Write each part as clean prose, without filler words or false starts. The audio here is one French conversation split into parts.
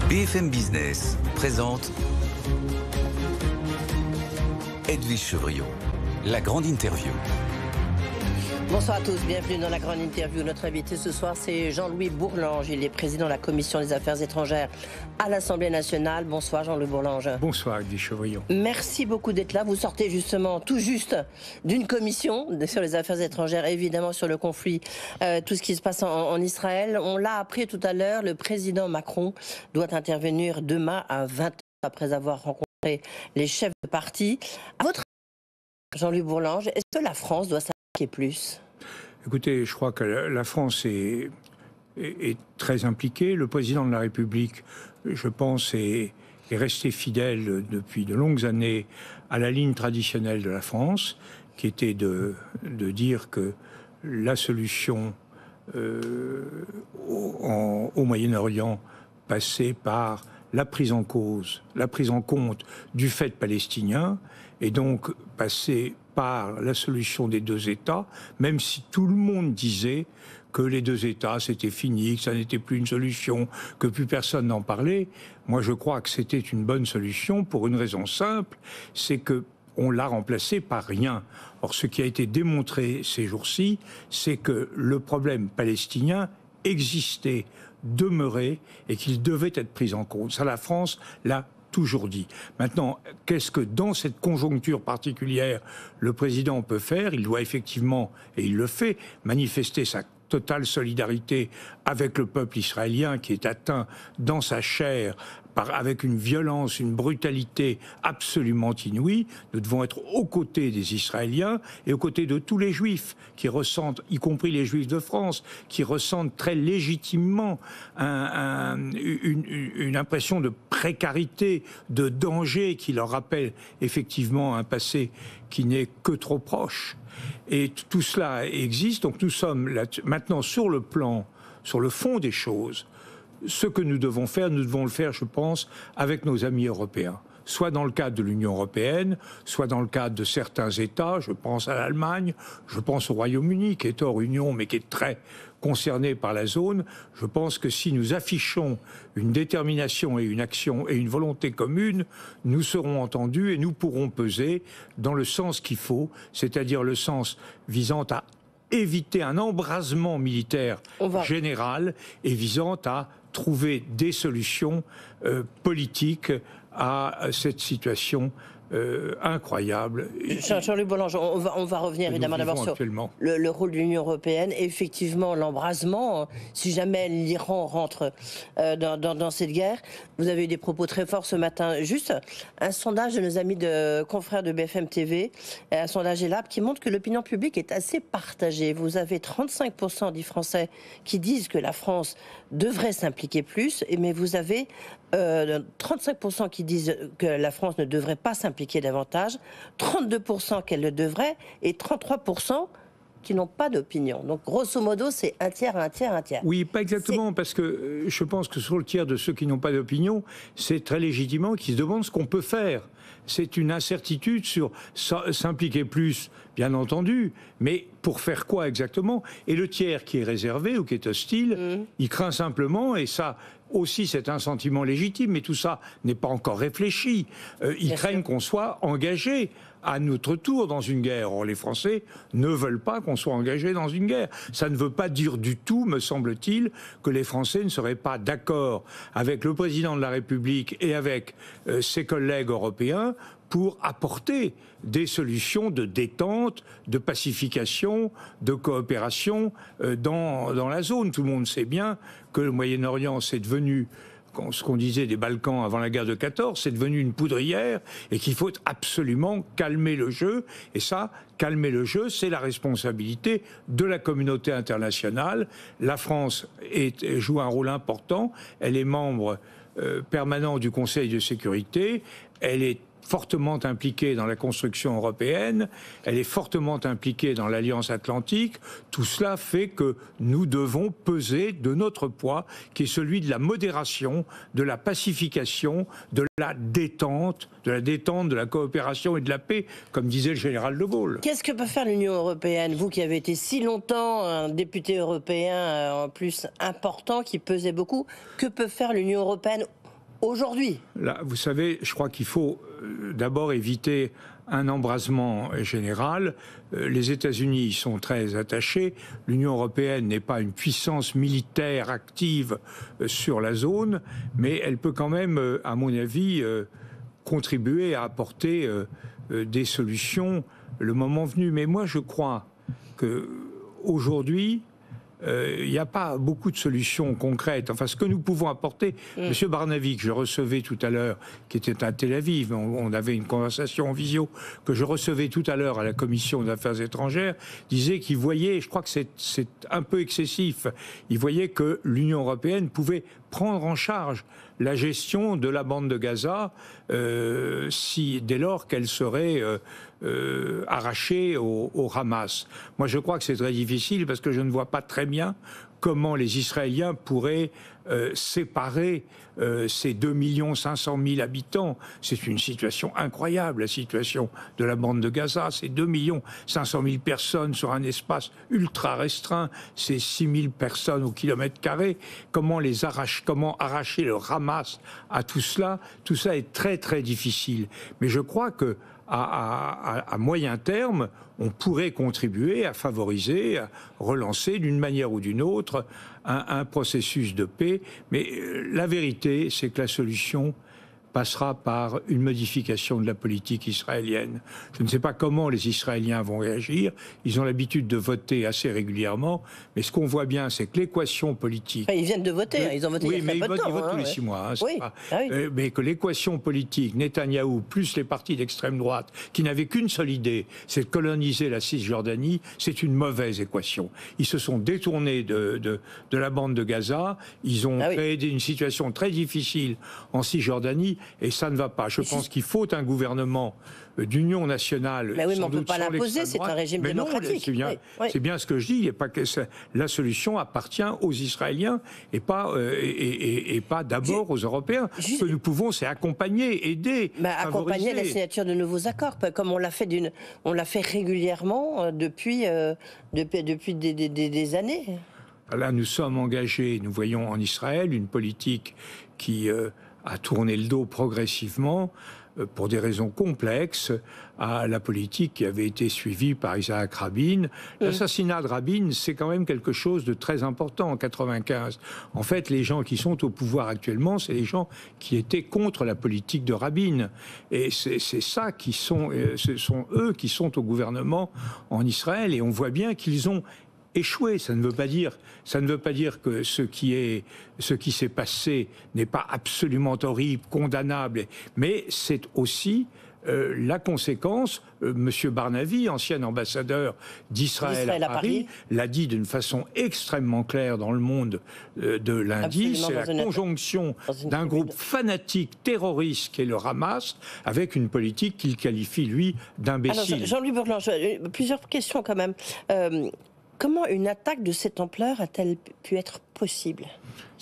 BFM Business présente Edwige Chevrillon, la grande interview. Bonsoir à tous, bienvenue dans la grande interview. Notre invité ce soir, c'est Jean-Louis Bourlanges. Il est président de la Commission des Affaires étrangères à l'Assemblée nationale. Bonsoir Jean-Louis Bourlanges. Bonsoir Edwige Chevrillon. Merci beaucoup d'être là. Vous sortez justement tout juste d'une commission sur les affaires étrangères, évidemment sur le conflit, tout ce qui se passe en Israël. On l'a appris tout à l'heure, le président Macron doit intervenir demain à 20h après avoir rencontré les chefs de parti. À votre avis, Jean-Louis Bourlanges, est-ce que la France doit s'impliquer plus ? Écoutez, je crois que la France est très impliquée. Le président de la République, je pense, est resté fidèle depuis de longues années à la ligne traditionnelle de la France, qui était de dire que la solution au Moyen-Orient passait par la prise en compte du fait palestinien, et donc passait par la solution des deux États, même si tout le monde disait que les deux États, c'était fini, que ça n'était plus une solution, que plus personne n'en parlait. Moi, je crois que c'était une bonne solution pour une raison simple, c'est que on l'a remplacé par rien. Or, ce qui a été démontré ces jours-ci, c'est que le problème palestinien existait, demeurait, et qu'il devait être pris en compte. Ça, la France l'a toujours dit. Maintenant, qu'est-ce que dans cette conjoncture particulière le président peut faire? Il doit effectivement, et il le fait, manifester sa totale solidarité avec le peuple israélien qui est atteint dans sa chair avec une violence, une brutalité absolument inouïe. Nous devons être aux côtés des Israéliens et aux côtés de tous les Juifs qui ressentent, y compris les Juifs de France, qui ressentent très légitimement une impression de précarité, de danger qui leur rappelle effectivement un passé qui n'est que trop proche. Et tout cela existe, donc nous sommes là, maintenant sur le fond des choses. Ce que nous devons le faire, je pense, avec nos amis européens. Soit dans le cadre de l'Union européenne, soit dans le cadre de certains États. Je pense à l'Allemagne, je pense au Royaume-Uni, qui est hors Union, mais qui est très concerné par la zone. Je pense que si nous affichons une détermination et une action et une volonté commune, nous serons entendus et nous pourrons peser dans le sens qu'il faut, c'est-à-dire le sens visant à éviter un embrasement militaire général et visant à trouver des solutions politiques à cette situation incroyable. Jean-Louis Bourlanges, on va revenir évidemment d'abord sur le rôle de l'Union européenne. Effectivement, l'embrasement, si jamais l'Iran rentre dans cette guerre. Vous avez eu des propos très forts ce matin. Juste un sondage de nos amis confrères de BFM TV, un sondage ELAB qui montre que l'opinion publique est assez partagée. Vous avez 35% des Français qui disent que la France devrait s'impliquer plus, mais vous avez 35% qui disent que la France ne devrait pas s'impliquer davantage, 32% qu'elle le devrait, et 33% qui n'ont pas d'opinion. Donc, grosso modo, c'est un tiers, un tiers, un tiers. Oui, pas exactement, parce que je pense que sur le tiers de ceux qui n'ont pas d'opinion, c'est très légitimement qu'ils se demandent ce qu'on peut faire. C'est une incertitude sur s'impliquer plus, bien entendu, mais pour faire quoi exactement? Et le tiers qui est réservé ou qui est hostile, il craint simplement, et ça aussi c'est un sentiment légitime, mais tout ça n'est pas encore réfléchi. Ils craignent qu'on soit engagé à notre tour dans une guerre. Or, les Français ne veulent pas qu'on soit engagé dans une guerre. Ça ne veut pas dire du tout, me semble-t-il, que les Français ne seraient pas d'accord avec le président de la République et avec ses collègues européens pour apporter des solutions de détente, de pacification, de coopération dans la zone. Tout le monde sait bien que le Moyen-Orient, c'est devenu ce qu'on disait des Balkans avant la guerre de 14, c'est devenu une poudrière et qu'il faut absolument calmer le jeu. Et ça, calmer le jeu, c'est la responsabilité de la communauté internationale. La France joue un rôle important. Elle est membre permanent du Conseil de sécurité. Elle est fortement impliquée dans la construction européenne, elle est fortement impliquée dans l'Alliance Atlantique. Tout cela fait que nous devons peser de notre poids, qui est celui de la modération, de la pacification, de la détente, de la coopération et de la paix, comme disait le général de Gaulle. Qu'est-ce que peut faire l'Union européenne, vous qui avez été si longtemps un député européen en plus important, qui pesait beaucoup, que peut faire l'Union européenne aujourd'hui. Là, vous savez, je crois qu'il faut d'abord éviter un embrasement général. Les États-Unis y sont très attachés. L'Union européenne n'est pas une puissance militaire active sur la zone, mais elle peut quand même, à mon avis, contribuer à apporter des solutions le moment venu. Mais moi, je crois qu'aujourd'hui, il n'y a pas beaucoup de solutions concrètes. Enfin, ce que nous pouvons apporter, Monsieur Barnavi, que je recevais tout à l'heure, qui était à Tel Aviv, on avait une conversation en visio, que je recevais tout à l'heure à la Commission des Affaires étrangères, disait qu'il voyait, je crois que c'est un peu excessif, il voyait que l'Union européenne pouvait prendre en charge la gestion de la bande de Gaza dès lors qu'elle serait arrachée au Hamas. Moi, je crois que c'est très difficile parce que je ne vois pas très bien comment les Israéliens pourraient séparer ces 2 500 000 habitants. C'est une situation incroyable, la situation de la bande de Gaza. C'est 2 500 000 personnes sur un espace ultra restreint. C'est 6 000 personnes au kilomètre carré. Comment arracher le Hamas à tout cela? Tout ça est très très difficile. Mais je crois que à moyen terme, on pourrait contribuer à favoriser, à relancer d'une manière ou d'une autre un processus de paix. Mais la vérité, c'est que la solution passera par une modification de la politique israélienne. Je ne sais pas comment les Israéliens vont réagir. Ils ont l'habitude de voter assez régulièrement. Mais ce qu'on voit bien, c'est que l'équation politique... Ils viennent de voter, ils ont voté il y a très peu de temps. Ils votent tous les 6 mois. Oui. Mais que l'équation politique, Netanyahou, plus les partis d'extrême droite, qui n'avaient qu'une seule idée, c'est de coloniser la Cisjordanie, c'est une mauvaise équation. Ils se sont détournés de la bande de Gaza. Ils ont créé une situation très difficile en Cisjordanie. Et ça ne va pas. Je pense qu'il faut un gouvernement d'union nationale. Mais oui, mais on ne peut pas l'imposer, c'est un régime démocratique. C'est bien ce que je dis. Il n'y a pas que la solution appartient aux Israéliens et pas d'abord aux Européens. Ce que nous pouvons, c'est accompagner, aider, accompagner la signature de nouveaux accords, comme on l'a fait régulièrement depuis des années. Là, nous sommes engagés, nous voyons en Israël une politique qui a tourné le dos progressivement, pour des raisons complexes, à la politique qui avait été suivie par Isaac Rabin. L'assassinat de Rabin, c'est quand même quelque chose de très important en 1995. En fait, les gens qui sont au pouvoir actuellement, c'est les gens qui étaient contre la politique de Rabin. Et ce sont eux qui sont au gouvernement en Israël. Et on voit bien qu'ils ont échoué. Ça ne veut pas dire que ce qui s'est passé n'est pas absolument horrible, condamnable, mais c'est aussi la conséquence. Monsieur Barnavi, ancien ambassadeur d'Israël à Paris, l'a dit d'une façon extrêmement claire dans Le Monde de lundi. C'est la conjonction d'un groupe fanatique terroriste qui est le Hamas avec une politique qu'il qualifie, lui, d'imbécile. Jean-Louis Bourlanges, plusieurs questions quand même. Comment une attaque de cette ampleur a-t-elle pu être possible?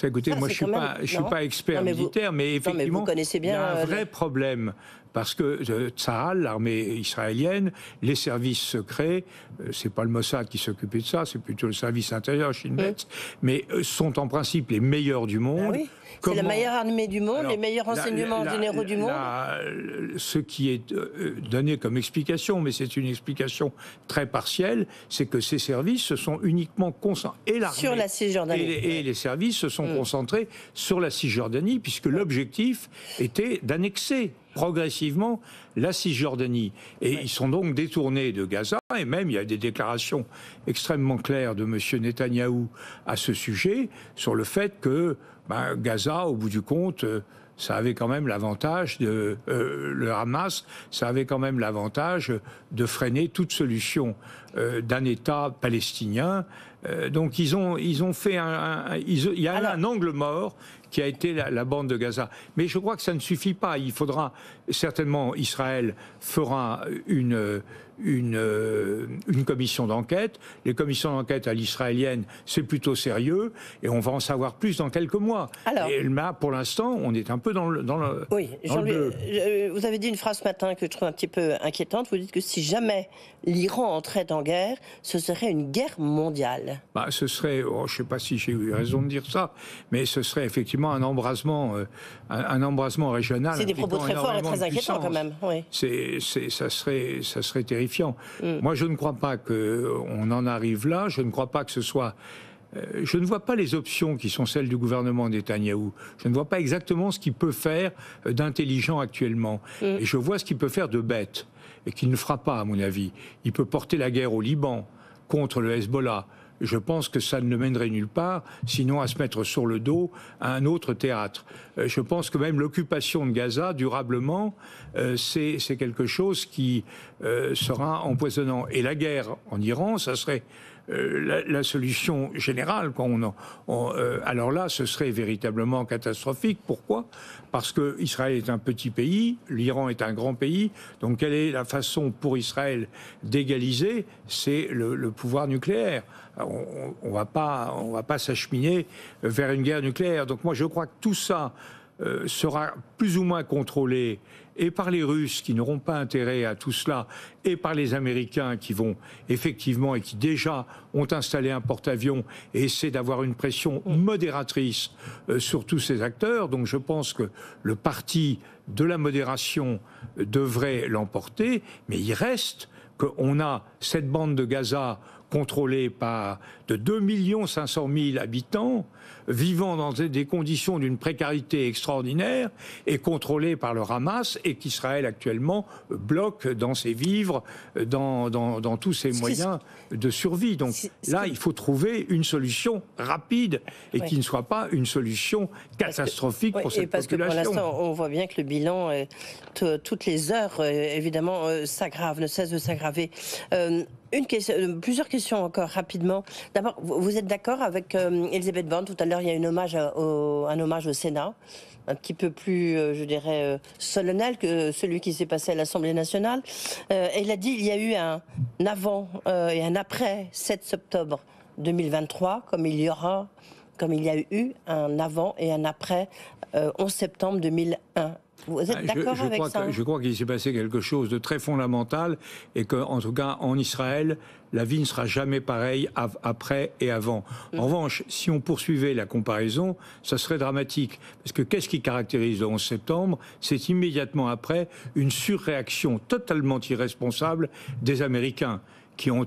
Écoutez, moi je ne suis pas expert militaire, mais effectivement, il y a un vrai problème. Parce que Tsahal, l'armée israélienne, les services secrets, c'est pas le Mossad qui s'occupait de ça, c'est plutôt le service intérieur, Shin Bet, mais sont en principe les meilleurs du monde. C'est la meilleure armée du monde, les meilleurs renseignements généraux du monde. Ce qui est donné comme explication, mais c'est une explication très partielle, c'est que ces services se sont uniquement concentrés, sur la Cisjordanie. Et les services se sont concentrés sur la Cisjordanie, puisque l'objectif était d'annexer progressivement la Cisjordanie. Et ils sont donc détournés de Gaza, et même il y a des déclarations extrêmement claires de M. Netanyahou à ce sujet, sur le fait que Gaza, au bout du compte, ça avait quand même l'avantage le Hamas, ça avait quand même l'avantage de freiner toute solution d'un État palestinien. Donc ils ont fait il y a un angle mort qui a été la bande de Gaza. Mais je crois que ça ne suffit pas. Il faudra certainement, Israël fera une commission d'enquête. Les commissions d'enquête à l'israélienne, c'est plutôt sérieux, et on va en savoir plus dans quelques mois. Alors, et là, pour l'instant, on est un peu dans le oui, vous avez dit une phrase ce matin que je trouve un petit peu inquiétante. Vous dites que si jamais l'Iran entrait en guerre, ce serait une guerre mondiale. Bah, ce serait, je ne sais pas si j'ai eu raison de dire ça, mais ce serait effectivement un embrasement régional. C'est des propos très forts et très inquiétants quand même. Oui. Ça serait terrifiant. Moi, je ne crois pas qu'on en arrive là. Je ne crois pas que ce soit... Je ne vois pas les options qui sont celles du gouvernement Netanyahou. Je ne vois pas exactement ce qu'il peut faire d'intelligent actuellement. Et je vois ce qu'il peut faire de bête, et qu'il ne fera pas, à mon avis. Il peut porter la guerre au Liban contre le Hezbollah. Je pense que ça ne le mènerait nulle part, sinon à se mettre sur le dos à un autre théâtre. Je pense que même l'occupation de Gaza, durablement, c'est quelque chose qui sera empoisonnant. Et la guerre en Iran, ça serait... la solution générale, alors là, ce serait véritablement catastrophique. Pourquoi ? Parce que Israël est un petit pays, l'Iran est un grand pays. Donc, quelle est la façon pour Israël d'égaliser ? C'est le pouvoir nucléaire. On va pas s'acheminer vers une guerre nucléaire. Donc, moi, je crois que tout ça sera plus ou moins contrôlé, et par les Russes qui n'auront pas intérêt à tout cela, et par les Américains qui vont effectivement, et qui déjà ont installé un porte-avions et essaient d'avoir une pression modératrice sur tous ces acteurs. Donc je pense que le parti de la modération devrait l'emporter, mais il reste qu'on a cette bande de Gaza contrôlée par de 2 500 000 habitants, vivant dans des conditions d'une précarité extraordinaire, et contrôlée par le Hamas, et qu'Israël actuellement bloque dans ses vivres, dans tous ses moyens de survie. Donc là, il faut trouver une solution rapide, et qui ne soit pas une solution catastrophique pour cette population. Parce que pour l'instant, on voit bien que le bilan, toutes les heures, évidemment, s'aggrave, ne cesse de s'aggraver. Plusieurs questions encore rapidement. D'abord, vous êtes d'accord avec Elisabeth Borne? Tout à l'heure, il y a un hommage au Sénat, un petit peu plus, je dirais, solennel que celui qui s'est passé à l'Assemblée nationale. Elle a dit qu'il y a eu un avant et un après 7 octobre 2023, comme il y a eu un avant et un après 11 septembre 2001. Vous êtes d'accord avec ça? Je crois qu'il s'est passé quelque chose de très fondamental, et qu'en tout cas en Israël, la vie ne sera jamais pareille après et avant. En revanche, si on poursuivait la comparaison, ça serait dramatique. Parce que qu'est-ce qui caractérise le 11 septembre? C'est immédiatement après une surréaction totalement irresponsable des Américains, qui ont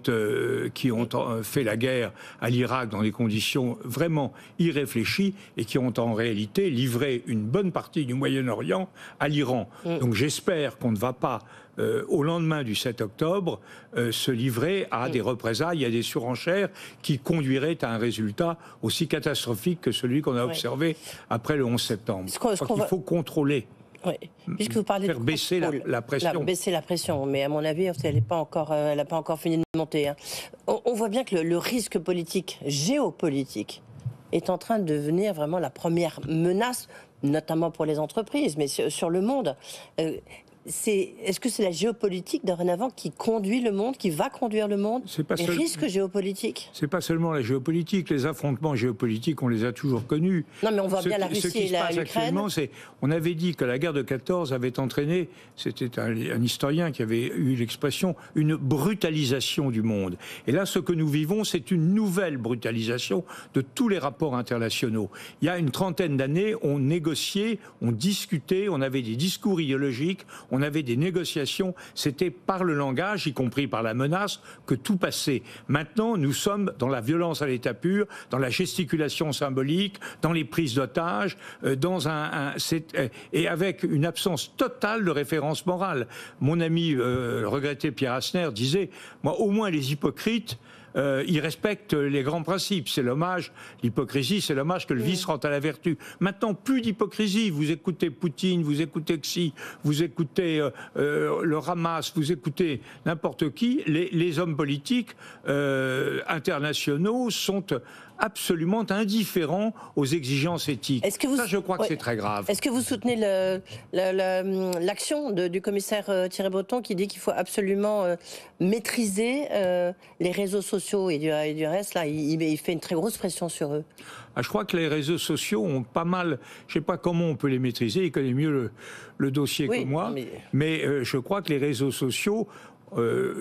fait la guerre à l'Irak dans des conditions vraiment irréfléchies, et qui ont en réalité livré une bonne partie du Moyen-Orient à l'Iran. Donc j'espère qu'on ne va pas, au lendemain du 7 octobre, se livrer à des représailles, à des surenchères qui conduiraient à un résultat aussi catastrophique que celui qu'on a observé après le 11 septembre. Il faut contrôler. Oui. Puisque vous parlez faire baisser la pression. Baisser la pression, mais à mon avis, elle n'a pas encore fini de monter. Hein. On voit bien que le risque politique, géopolitique, est en train de devenir vraiment la première menace, notamment pour les entreprises, mais sur le monde. Est-ce que c'est la géopolitique dorénavant qui conduit le monde, qui va conduire le monde? Les risques géopolitiques? C'est pas seulement la géopolitique, les affrontements géopolitiques, on les a toujours connus. Non, mais on voit bien la Russie et l'Ukraine. On avait dit que la guerre de 14 avait entraîné, c'était un historien qui avait eu l'expression, une brutalisation du monde. Et là, ce que nous vivons, c'est une nouvelle brutalisation de tous les rapports internationaux. Il y a une trentaine d'années, on négociait, on discutait, on avait des discours idéologiques, on avait des négociations, c'était par le langage, y compris par la menace, que tout passait. Maintenant, nous sommes dans la violence à l'état pur, dans la gesticulation symbolique, dans les prises d'otages, et avec une absence totale de référence morale. Mon ami, le regretté Pierre Asner, disait, moi, au moins les hypocrites, ils respectent les grands principes. C'est l'hommage, l'hypocrisie, c'est l'hommage que le vice rend à la vertu. Maintenant, plus d'hypocrisie. Vous écoutez Poutine, vous écoutez Xi, vous écoutez le Hamas, vous écoutez n'importe qui. Les hommes politiques internationaux sont absolument indifférents aux exigences éthiques. Ça, je crois que c'est très grave. Est-ce que vous soutenez l'action du commissaire Thierry Breton qui dit qu'il faut absolument maîtriser les réseaux sociaux et du reste, là, il fait une très grosse pression sur eux? Je crois que les réseaux sociaux ont pas mal, je ne sais pas comment on peut les maîtriser, il connaît mieux le dossier que moi, mais je crois que les réseaux sociaux,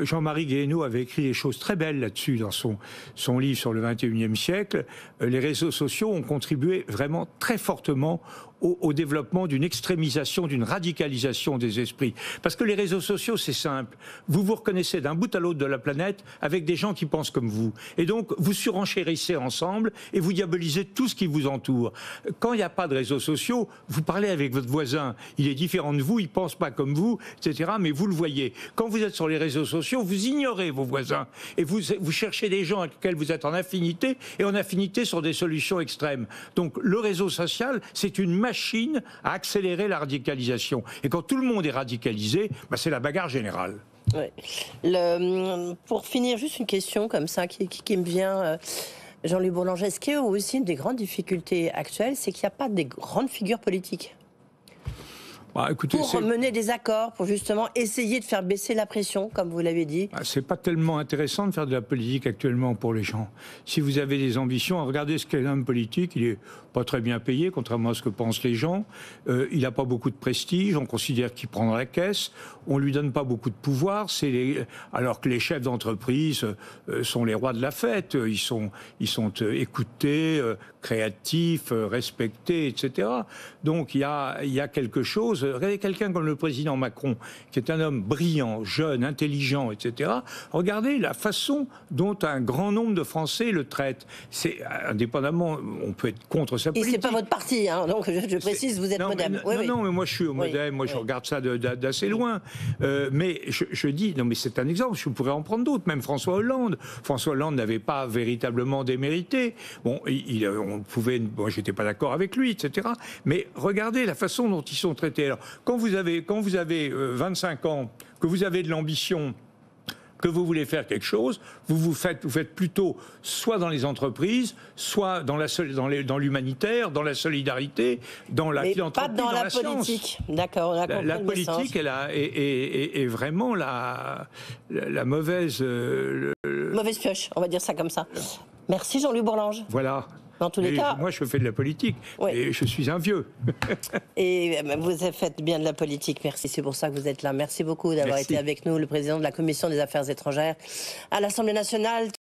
Jean-Marie Guéhenno avait écrit des choses très belles là-dessus dans son livre sur le XXIe siècle. Les réseaux sociaux ont contribué vraiment très fortement au développement d'une extrémisation, d'une radicalisation des esprits. Parce que les réseaux sociaux, c'est simple. Vous vous reconnaissez d'un bout à l'autre de la planète avec des gens qui pensent comme vous. Et donc, vous surenchérissez ensemble et vous diabolisez tout ce qui vous entoure. Quand il n'y a pas de réseaux sociaux, vous parlez avec votre voisin. Il est différent de vous, il ne pense pas comme vous, etc. Mais vous le voyez. Quand vous êtes sur les réseaux sociaux, vous ignorez vos voisins. Et vous cherchez des gens avec lesquels vous êtes en affinité et en affinité sur des solutions extrêmes. Donc, le réseau social, c'est une machine à accélérer la radicalisation. Et quand tout le monde est radicalisé, c'est la bagarre générale. Ouais. Pour finir, juste une question comme ça qui me vient. Jean-Louis Bourlanges, est-ce qu'il y a aussi une des grandes difficultés actuelles, c'est qu'il n'y a pas de grandes figures politiques écoutez, pour mener des accords, pour justement essayer de faire baisser la pression, comme vous l'avez dit? C'est pas tellement intéressant de faire de la politique actuellement pour les gens. Si vous avez des ambitions, regardez ce qu'est un homme politique, il est pas très bien payé, contrairement à ce que pensent les gens. Il n'a pas beaucoup de prestige, on considère qu'il prend dans la caisse, on lui donne pas beaucoup de pouvoir, alors que les chefs d'entreprise sont les rois de la fête, ils sont écoutés, créatifs, respectés, etc. Donc il y a quelque chose. Regardez quelqu'un comme le président Macron, qui est un homme brillant, jeune, intelligent, etc. Regardez la façon dont un grand nombre de Français le traitent. C'est indépendamment, on peut être contre sa politique. Et c'est pas votre parti, hein, donc je précise, vous êtes Modem. Non, mais moi je suis au Modem, moi je regarde ça d'assez loin. Mais je dis, non mais c'est un exemple, je pourrais en prendre d'autres, même François Hollande. François Hollande n'avait pas véritablement démérité. Bon, on pouvait, moi j'étais pas d'accord avec lui, etc. Mais regardez la façon dont ils sont traités. Alors, quand vous avez 25 ans, que vous avez de l'ambition, que vous voulez faire quelque chose, vous faites plutôt soit dans les entreprises, soit dans l'humanitaire, dans la solidarité, dans la philanthropie, pas dans la politique. D'accord, on a compris la politique, elle est vraiment la mauvaise... mauvaise pioche, on va dire ça comme ça. Merci Jean-Louis Bourlanges. Voilà. Dans tous les cas, moi, je fais de la politique, et je suis un vieux. Et vous faites bien de la politique, merci. C'est pour ça que vous êtes là. Merci beaucoup d'avoir été avec nous, le président de la Commission des Affaires étrangères à l'Assemblée nationale.